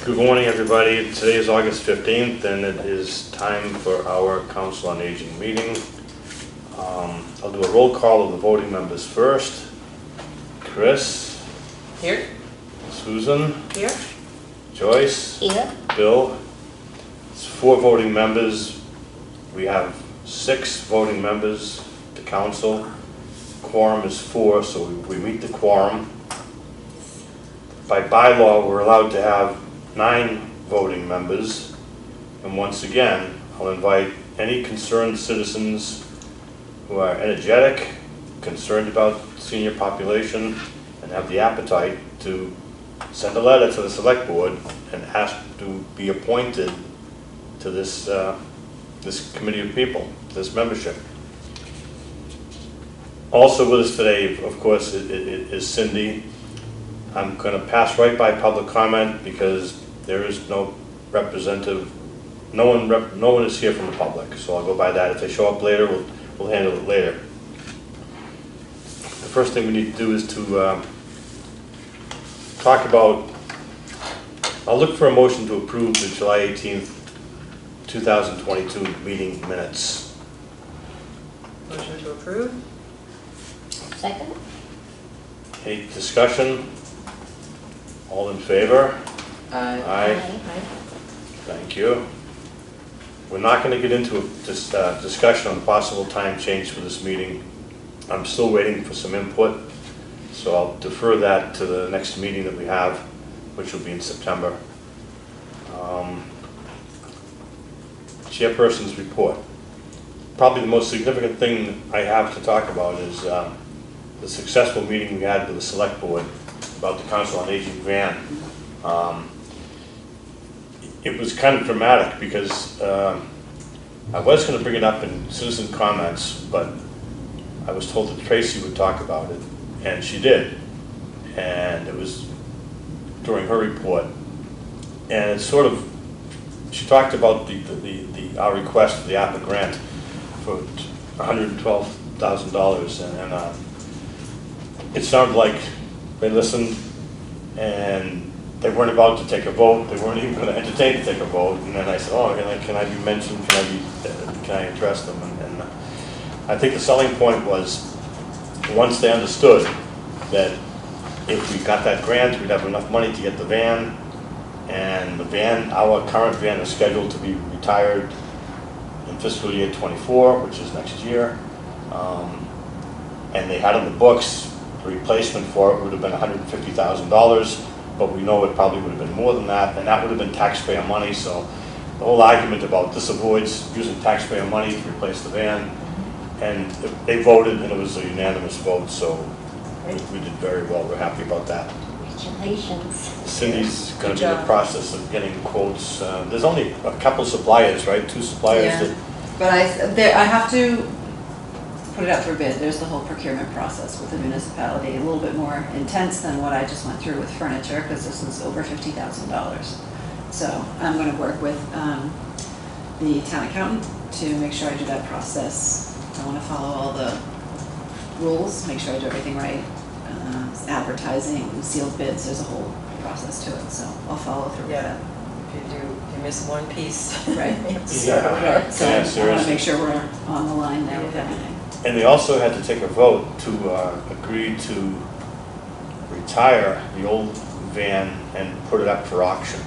Good morning, everybody. Today is August 15th, and it is time for our Council on Aging meeting. I'll do a roll call of the voting members first. Chris? Here. Susan? Here. Joyce? Here. Bill? It's 4 voting members. We have 6 voting members to council. Quorum is 4, so we meet the quorum. By bylaw, we're allowed to have 9 voting members. And once again, I'll invite any concerned citizens who are energetic, concerned about senior population, and have the appetite to send a letter to the select board and ask to be appointed to this this committee of people, this membership. Also with us today, of course, is Cindy. I'm going to pass right by public comment because there is no representative. No one is here from the public, so I'll go by that. If they show up later, we'll handle it later. The first thing we need to do is to talk about. I'll look for a motion to approve the July 18th, 2022 meeting minutes. Motion to approve. Second? Any discussion? All in favor? Aye. Aye. Thank you. We're not going to get into this discussion on possible time change for this meeting. I'm still waiting for some input, so I'll defer that to the next meeting that we have, which will be in September. Chairperson's report. Probably the most significant thing I have to talk about is the successful meeting we had with the select board about the Council on Aging van. It was kind of dramatic because I was going to bring it up in citizen comments, but I was told that Tracy would talk about it, and she did. And it was during her report. And it's sort of, she talked about our request for the APA grant for $112,000, and it sounded like they listened and they weren't about to take a vote. They weren't even going to entertain to take a vote. And then I said, "Oh, can I be mentioned? Can I address them?" And I think the selling point was once they understood that if we got that grant, we'd have enough money to get the van, and the van, our current van, is scheduled to be retired in fiscal year 24, which is next year. And they had in the books the replacement for it would have been $150,000, but we know it probably would have been more than that, and that would have been taxpayer money. So the whole argument about this avoids using taxpayer money to replace the van, and they voted, and it was a unanimous vote, so we did very well. We're happy about that. Congratulations. Cindy's going Good to be in the job. process of getting quotes. There's only a couple suppliers, right? 2 suppliers. Yeah. That, But I have to put it out for bid. There's the whole procurement process with the municipality, a little bit more intense than what I just went through with furniture, because this is over $50,000. So I'm going to work with the town accountant to make sure I do that process. I want to follow all the rules, make sure I do everything right. Advertising, sealed bids, there's a whole process to it, so I'll follow through with Yeah. that. If you miss one piece. Right. Yeah. Right. So Yeah, I want to seriously. make sure we're on the line now with everything. and they also had to take a vote to agree to retire the old van and put it up for auction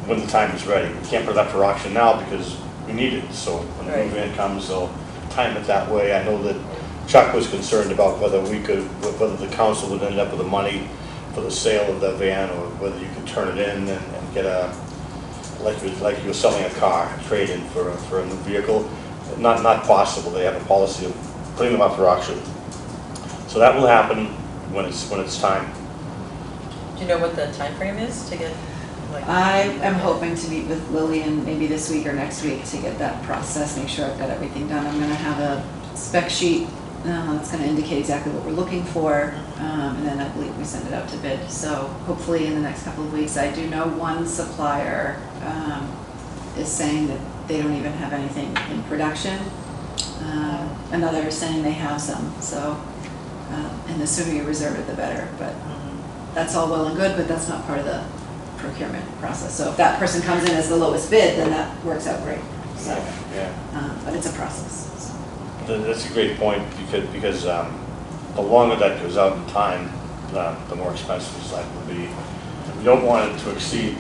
when the time is ready. We can't put it up for auction now because we need it. So when the new Right. van comes, they'll time it that way. I know that Chuck was concerned about whether the council would end up with the money for the sale of the van, or whether you could turn it in and get like you were selling a car, trade in for a new vehicle. Not possible. They have a policy of putting them up for auction. So that will happen when it's time. Do you know what the time frame is to get, like? I am hoping to meet with Lillian maybe this week or next week to get that process, make sure I've got everything done. I'm gonna have a spec sheet that's gonna indicate exactly what we're looking for, and then I believe we send it out to bid. So hopefully in the next couple of weeks. I do know one supplier is saying that they don't even have anything in production. Another is saying they have some, so, and the sooner you reserve it, the better. But that's all well and good, but that's not part of the procurement process. So if that person comes in as the lowest bid, then that works out great. So, Yeah. but it's a process. So. That's a great point, because the longer that goes out in time, the more expensive it's likely to be. We don't want it to exceed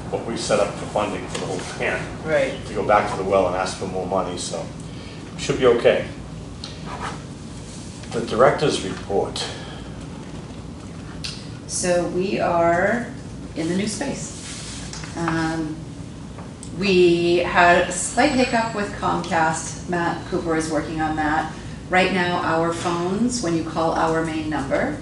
what we set up for funding for the whole grant, Right. to go back to the well and ask for more money, so we should be okay. The director's report. So we are in the new space. We had a slight hiccup with Comcast. Matt Cooper is working on that. Right now, our phones, when you call our main number,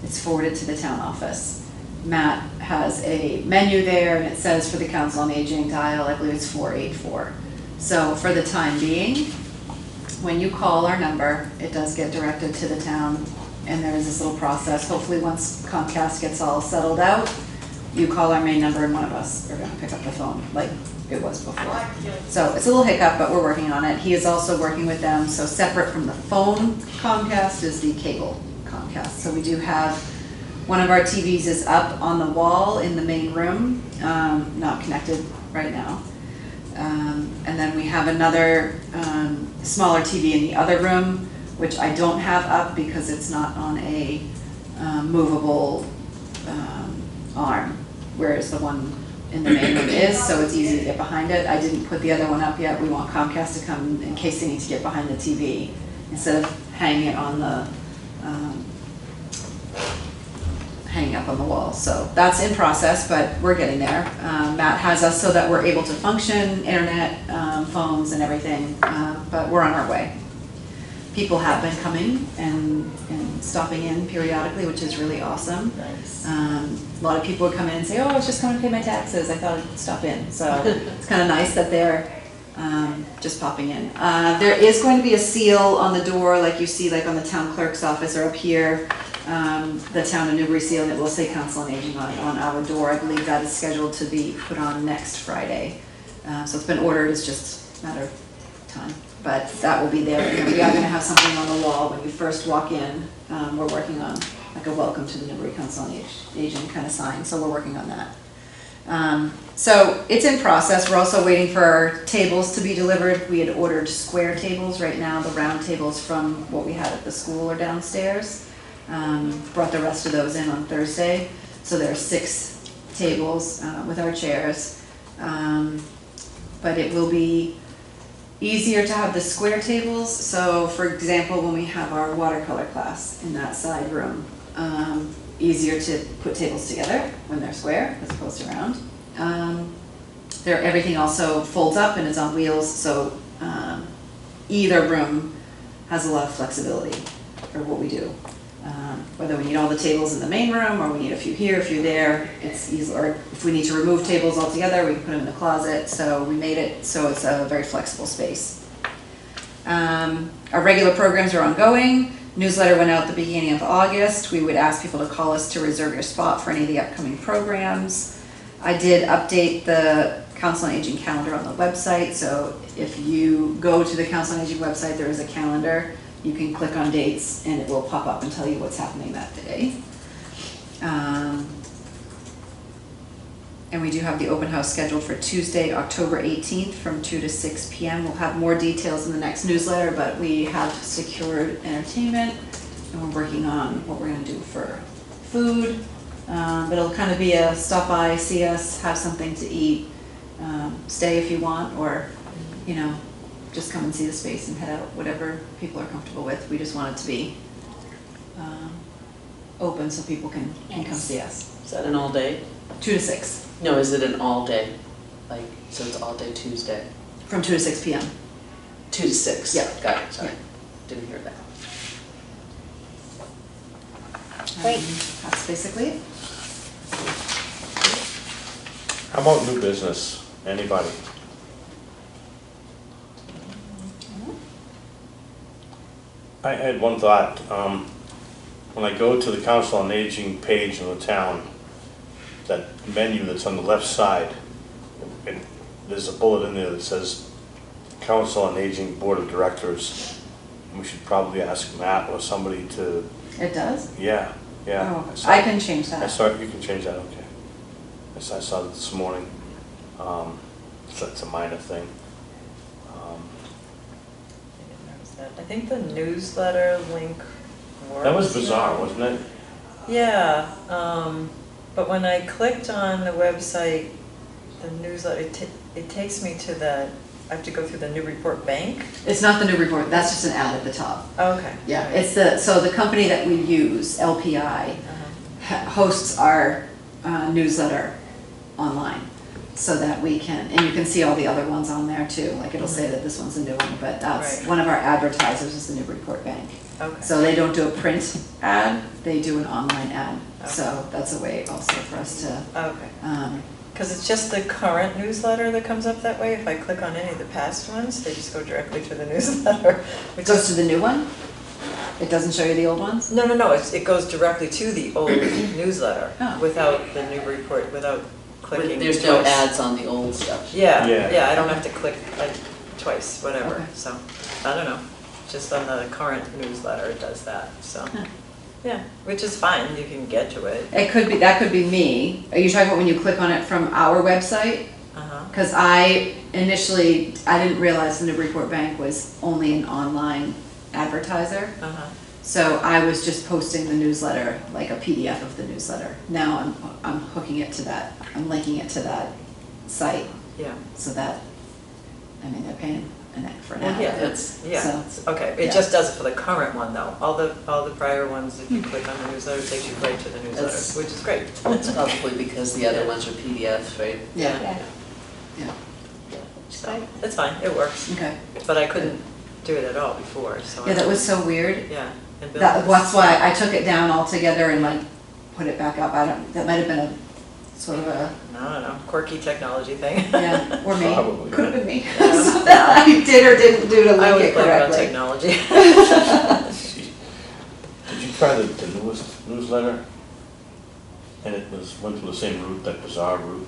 it's forwarded to the town office. Matt has a menu there, and it says for the Council on Aging dial, I believe it's 484. So for the time being, when you call our number, it does get directed to the town, and there is this little process. Hopefully, once Comcast gets all settled out, you call our main number and one of us are gonna pick up the phone, like it was before. So it's a little hiccup, but we're working on it. He is also working with them, so separate from the phone Comcast is the cable Comcast. So we do have, one of our TVs is up on the wall in the main room, not connected right now. And then we have another smaller TV in the other room, which I don't have up because it's not on a movable arm, whereas the one in the main room is, so it's easy to get behind it. I didn't put the other one up yet. We want Comcast to come in case they need to get behind the TV, instead of hanging it on the, hanging up on the wall. So that's in process, but we're getting there. Matt has us so that we're able to function, internet, phones and everything, but we're on our way. People have been coming and stopping in periodically, which is really awesome. Nice. A lot of people would come in and say, oh, I was just coming to pay my taxes. I thought I'd stop in. So it's kind of nice that they're just popping in. There is going to be a seal on the door, like you see like on the town clerk's office or up here, the town of Newbury seal, and it will say Council on Aging on our door. I believe that is scheduled to be put on next Friday. So it's been ordered, it's just a matter of time. But that will be there. And we are going to have something on the wall when you first walk in. We're working on like a welcome to the Newbury Council on Aging kind of sign, so we're working on that. So it's in process. We're also waiting for our tables to be delivered. We had ordered square tables. Right now the round tables from what we had at the school are downstairs. Brought the rest of those in on Thursday. So there are 6 tables with our chairs. But it will be easier to have the square tables. So for example, when we have our watercolor class in that side room, easier to put tables together when they're square as opposed to round. Everything also folds up and is on wheels, so either room has a lot of flexibility for what we do. Whether we need all the tables in the main room or we need a few here, a few there, it's easy. Or if we need to remove tables altogether, we can put them in the closet. So we made it so it's a very flexible space. Our regular programs are ongoing. Newsletter went out at the beginning of August. We would ask people to call us to reserve your spot for any of the upcoming programs. I did update the Council on Aging calendar on the website. So if you go to the Council on Aging website, there is a calendar. You can click on dates and it will pop up and tell you what's happening that day. And we do have the open house scheduled for Tuesday, October 18th from 2 to 6 p.m. We'll have more details in the next newsletter, but we have secured entertainment and we're working on what we're going to do for food. But it'll kind of be a stop by, see us, have something to eat, stay if you want, or, you know, just come and see the space and head out, whatever people are comfortable with. We just want it to be open so people can come see us. Is that an all day? 2 to 6, No, is it an all day? Like, so it's all day Tuesday? from 2 to 6 p.m. 2 to 6? Yeah. Got it, sorry. Yeah. Didn't hear that. Great. That's basically it. How about new business? Anybody? I had one thought. When I go to the Council on Aging page in the town, that menu that's on the left side, and there's a bullet in there that says Council on Aging Board of Directors. We should probably ask Matt or somebody to, It does? yeah. Oh, saw- I can change I that. saw, you can change that, okay. As I saw it this morning. So it's a minor thing. I didn't notice that. I think the newsletter link works. That was bizarre, now. wasn't it? Yeah, but when I clicked on the website, the newsletter, it takes me to the, I have to go through the Newburyport Bank. It's not the new report, that's just an ad at the top. Okay. Yeah, it's so the company that we use, LPI, Uh-huh. hosts our newsletter online. So that we can, and you can see all the other ones on there too, like it'll say that this one's a new one, but that's, Right. one of our advertisers is the Newburyport Bank. Okay. So they don't do a print ad, they do an online ad. Okay. So that's a way also for us to, Okay. Because it's just the current newsletter that comes up that way. If I click on any of the past ones, they just go directly to the newsletter. it goes to the new one? It doesn't show you the old ones? No, it goes directly to the old newsletter Oh. without the Newburyport, without clicking There's no twice. ads on the old stuff. Yeah, Yeah. yeah, I don't have to click like twice, whatever, Okay. so, I don't know. Just on the current newsletter, it does that, so. Huh. Yeah, which is fine, you can get to it. It could be, that could be me. Are you talking about when you click on it from our website? Uh-huh, Because I initially, I didn't realize the Newburyport Bank was only an online advertiser. uh-huh, So I was just posting the newsletter, like a PDF of the newsletter. Now I'm hooking it to that, I'm linking it to that site yeah. so that, I mean, they're paying for an Well, ad. yeah, that's, yeah, So, it's- okay, it yeah. just does it for the current one though. All the prior ones, if you click on the newsletter, it takes you right to the newsletter, That's- which is great. It's probably because the other ones are PDFs, right? Yeah, Yeah. yeah, So, it's fine, it works, okay. but I couldn't do it at all before, so. Yeah, that was so weird. Yeah. And Bill That's was- why I took it down altogether and like put it back up. I don't, that might have been a sort of a, I don't know, quirky technology thing. yeah, or me. Probably. Could have been me. Yeah. Something I did or didn't do to I link always it blame it on correctly. technology. Did you try the newest newsletter? And it went through the same route, that bizarre route?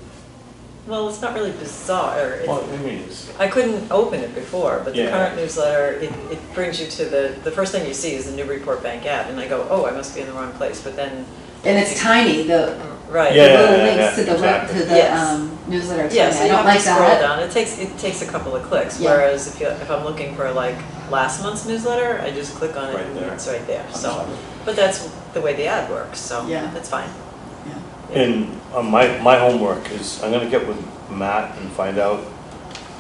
Well, it's not really bizarre. Well, I mean, it's, I couldn't open it before, but the Yeah. current newsletter, it brings you to the first thing you see is the Newburyport Bank ad, and I go, oh, I must be in the wrong place, but then. And it's tiny, the Right. Yeah, little yeah, links to the exactly. to the Yes. newsletter. Yeah, tiny. so I you don't have like to scroll that. down. It takes a couple of clicks, Yeah. whereas if I'm looking for like last month's newsletter, I just click on it Right and there. it's right there, I'm so. sorry. But that's the way the ad works, so Yeah. it's fine. Yeah. And my homework is, I'm gonna get with Matt and find out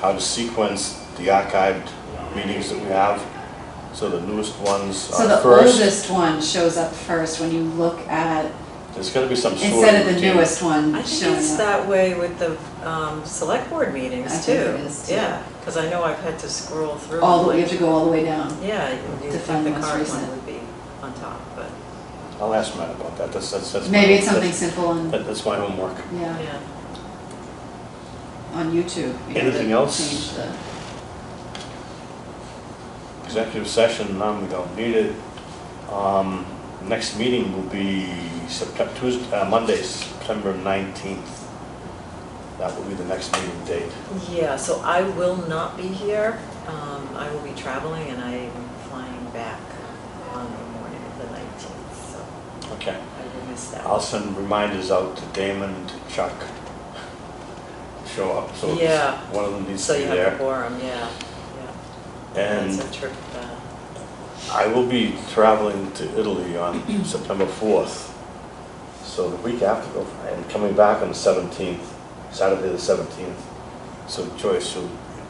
how to sequence the archived meetings that we have. So the newest ones So are the first. oldest one shows up first when you look at, There's gotta be some sort of instead of the routine. newest one I think showing it's up. that way with the select board meetings I too. think it is, too. Yeah, because I know I've had to scroll through. All the, like- you have to go all the way down. Yeah, you to think find the the most current recent. one would be on top, but, I'll ask Matt about that, that's my. Maybe it's something that's- simple on, That's my homework. yeah, yeah. on YouTube. You Anything have to else? change the- Executive session, we don't need it. Next meeting will be Monday, September 19th. That will be the next meeting date. Yeah, so I will not be here. I will be traveling and I am flying back on the morning of the 19th, so Okay. I will miss that. I'll send reminders out to Damon and to Chuck to show up, so Yeah. one of them needs So to be you have a there. quorum, yeah, yeah. And That's a trip, I will be traveling to Italy on September 4th. So the week after, and coming back on the 17th, Saturday the 17th. So Joyce, so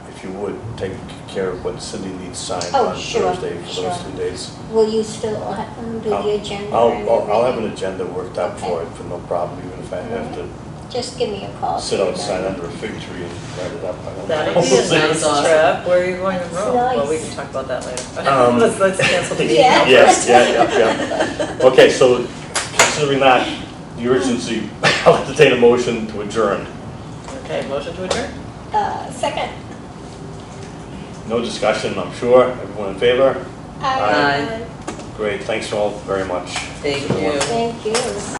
if you would, take care of what Cindy needs signed Oh, on sure, Thursday for sure. those 2 days. Will you still do the agenda? and I'll have an everything? agenda worked out for it, for no problem, even if I have to Just give me a call. sit outside under a fig tree and write it up. I don't that'll know. be a Sounds nice awesome. trip. Where are you going to It's Rome? Well, we nice. can talk about that later. Um, Let's cancel the meeting. Yeah. Yes, yeah. Okay, so considering that, the urgency, I'll entertain a motion to adjourn. Okay, motion to adjourn? Second. No discussion, I'm sure. Everyone in favor? Aye. Great, thanks all very much. Thank Good work. you. Thank you.